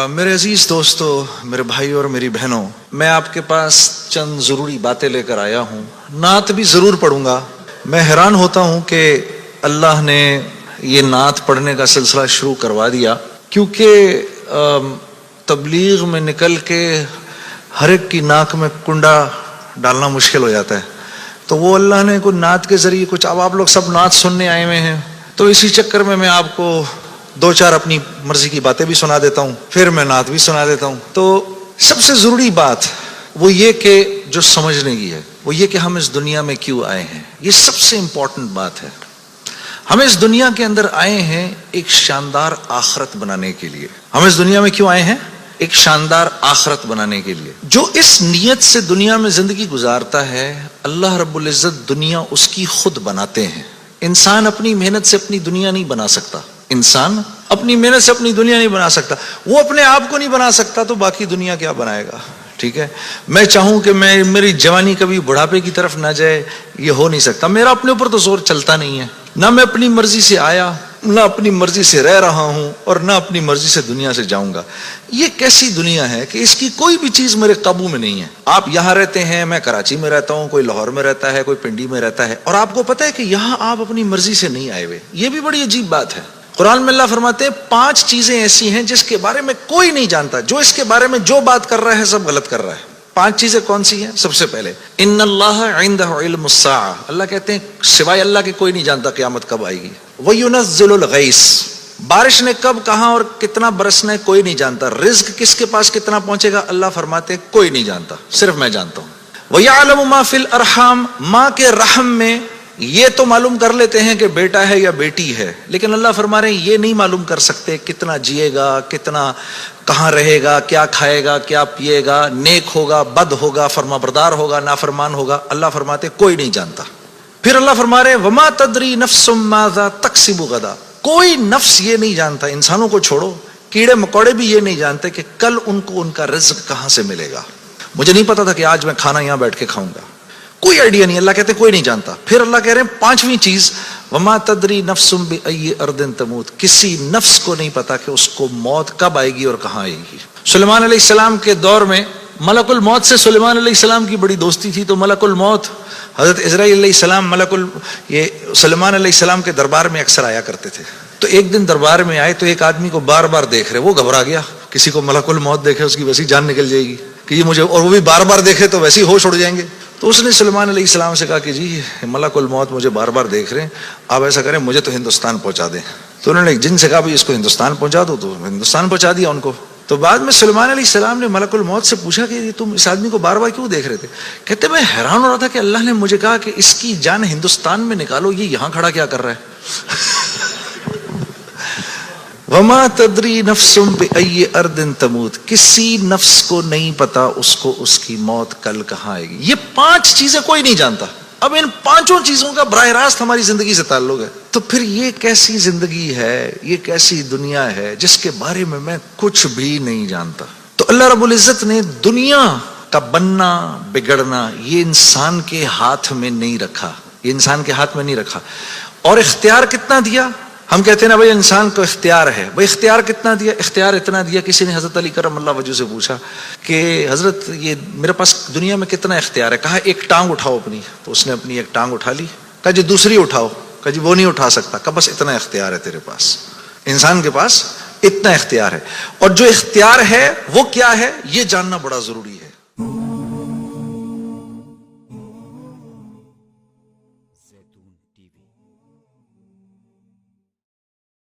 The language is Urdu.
میرے عزیز دوستو، میرے بھائی اور میری بہنوں، میں آپ کے پاس چند ضروری باتیں لے کر آیا ہوں. نعت بھی ضرور پڑھوں گا. میں حیران ہوتا ہوں کہ اللہ نے یہ نعت پڑھنے کا سلسلہ شروع کروا دیا، کیونکہ تبلیغ میں نکل کے ہر ایک کی ناک میں کنڈا ڈالنا مشکل ہو جاتا ہے. تو وہ اللہ نے کوئی نعت کے ذریعے کچھ، اب آپ لوگ سب نعت سننے آئے ہوئے ہیں، تو اسی چکر میں آپ کو دو چار اپنی مرضی کی باتیں بھی سنا دیتا ہوں، پھر میں نعت بھی سنا دیتا ہوں. تو سب سے ضروری بات وہ یہ کہ جو سمجھنے کی ہے وہ یہ کہ ہم اس دنیا میں کیوں آئے ہیں. یہ سب سے امپورٹنٹ بات ہے. ہم اس دنیا کے اندر آئے ہیں ایک شاندار آخرت بنانے کے لیے. ہم اس دنیا میں کیوں آئے ہیں؟ ایک شاندار آخرت بنانے کے لیے. جو اس نیت سے دنیا میں زندگی گزارتا ہے، اللہ رب العزت دنیا اس کی خود بناتے ہیں. انسان اپنی محنت سے اپنی دنیا نہیں بنا سکتا. انسان اپنی محنت سے اپنی دنیا نہیں بنا سکتا. وہ اپنے آپ کو نہیں بنا سکتا تو باقی دنیا کیا بنائے گا؟ ٹھیک ہے، میں چاہوں کہ میری جوانی کبھی بڑھاپے کی طرف نہ جائے، یہ ہو نہیں سکتا. میرا اپنے اوپر تو زور چلتا نہیں ہے. نہ میں اپنی مرضی سے آیا، نہ اپنی مرضی سے رہ رہا ہوں، اور نہ اپنی مرضی سے دنیا سے جاؤں گا. یہ کیسی دنیا ہے کہ اس کی کوئی بھی چیز میرے قابو میں نہیں ہے. آپ یہاں رہتے ہیں، میں کراچی میں رہتا ہوں، کوئی لاہور میں رہتا ہے، کوئی پنڈی میں رہتا ہے، اور آپ کو پتہ ہے کہ یہاں آپ اپنی مرضی سے نہیں آئے ہوئے. یہ بھی بڑی عجیب بات ہے. قرآن میں اللہ فرماتے ہیں 5 چیزیں ایسی ہیں جس کے بارے میں کوئی نہیں جانتا. جو اس کے بارے میں جو بات کر رہا ہے سب غلط کر رہا ہے. 5 چیزیں کون سی ہیں؟ سب سے پہلے ان اللہ عنده علم الساعہ، اللہ کہتے ہیں سوائے اللہ کے کوئی نہیں جانتا قیامت کب آئے گی. وَيُنَزِّلُ الْغَيْثَ، بارش نے کب، کہاں اور کتنا برسنا ہے کوئی نہیں جانتا. رزق کس کے پاس کتنا پہنچے گا اللہ فرماتے ہیں کوئی نہیں جانتا، صرف میں جانتا ہوں. وَيَعْلَمُ مَا فِي الْأَرْحَامِ، ماں کے رحم میں یہ تو معلوم کر لیتے ہیں کہ بیٹا ہے یا بیٹی ہے، لیکن اللہ فرما رہے ہیں یہ نہیں معلوم کر سکتے کتنا جیے گا، کتنا کہاں رہے گا، کیا کھائے گا، کیا پیے گا، نیک ہوگا، بد ہوگا، فرما بردار ہوگا، نافرمان ہوگا. اللہ فرماتے کوئی نہیں جانتا. پھر اللہ فرما رہے ہیں وما تدری نفس ماذا تکسب غدا، کوئی نفس یہ نہیں جانتا، انسانوں کو چھوڑو، کیڑے مکوڑے بھی یہ نہیں جانتے کہ کل ان کو ان کا رزق کہاں سے ملے گا. مجھے نہیں پتا تھا کہ آج میں کھانا یہاں بیٹھ کے کھاؤں گا، کوئی آئیڈیا نہیں. اللہ کہتے ہیں کوئی نہیں جانتا. پھر اللہ کہہ رہے ہیں 5ویں چیز وما تدری نفس بأی ارض تموت، کسی نفس کو نہیں پتا کہ اس کو موت کب آئے گی اور کہاں آئے گی. سلیمان علیہ السلام کے دور میں ملک الموت سے سلیمان علیہ السلام کی بڑی دوستی تھی. تو ملک الموت حضرت عزرائیل علیہ السلام یہ سلیمان علیہ السلام کے دربار میں اکثر آیا کرتے تھے. تو ایک دن دربار میں آئے تو ایک آدمی کو بار بار دیکھ رہے، وہ گھبرا گیا. کسی کو ملک الموت دیکھے اس کی ویسی جان نکل جائے گی کہ یہ مجھے، اور وہ بھی بار بار دیکھے تو ویسے ہی ہوش اڑ جائیں گے. تو اس نے سلیمان علیہ السلام سے کہا کہ جی ملک الموت مجھے بار بار دیکھ رہے ہیں، آپ ایسا کریں مجھے تو ہندوستان پہنچا دیں. تو انہوں نے ایک جن سے کہا اس کو ہندوستان پہنچا دو، تو ہندوستان پہنچا دیا ان کو. تو بعد میں سلیمان علیہ السلام نے ملک الموت سے پوچھا کہ تم اس آدمی کو بار بار کیوں دیکھ رہے تھے؟ کہتے میں حیران ہو رہا تھا کہ اللہ نے مجھے کہا کہ اس کی جان ہندوستان میں نکالو، یہ یہاں کھڑا کیا کر رہا ہے؟ وما تدری نفس بأی ارض تموت، کسی نفس کو نہیں پتا اس کو اس کی موت کل کہاں آئے گی. یہ 5 چیزیں کوئی نہیں جانتا. اب ان 5 چیزوں کا براہ راست ہماری زندگی سے تعلق ہے. تو پھر یہ کیسی زندگی ہے، یہ کیسی دنیا ہے جس کے بارے میں کچھ بھی نہیں جانتا. تو اللہ رب العزت نے دنیا کا بننا بگڑنا یہ انسان کے ہاتھ میں نہیں رکھا، یہ انسان کے ہاتھ میں نہیں رکھا. اور اختیار کتنا دیا؟ ہم کہتے ہیں نا بھائی انسان کو اختیار ہے. بھائی اختیار کتنا دیا؟ اختیار اتنا دیا، کسی نے حضرت علی کرم اللہ وجہ سے پوچھا کہ حضرت یہ میرے پاس دنیا میں کتنا اختیار ہے؟ کہا ایک ٹانگ اٹھاؤ اپنی. تو اس نے اپنی ایک ٹانگ اٹھا لی. کہا جی دوسری اٹھاؤ. کہا جی وہ نہیں اٹھا سکتا. کہا بس اتنا اختیار ہے تیرے پاس، انسان کے پاس اتنا اختیار ہے. اور جو اختیار ہے وہ کیا ہے یہ جاننا بڑا ضروری ہے.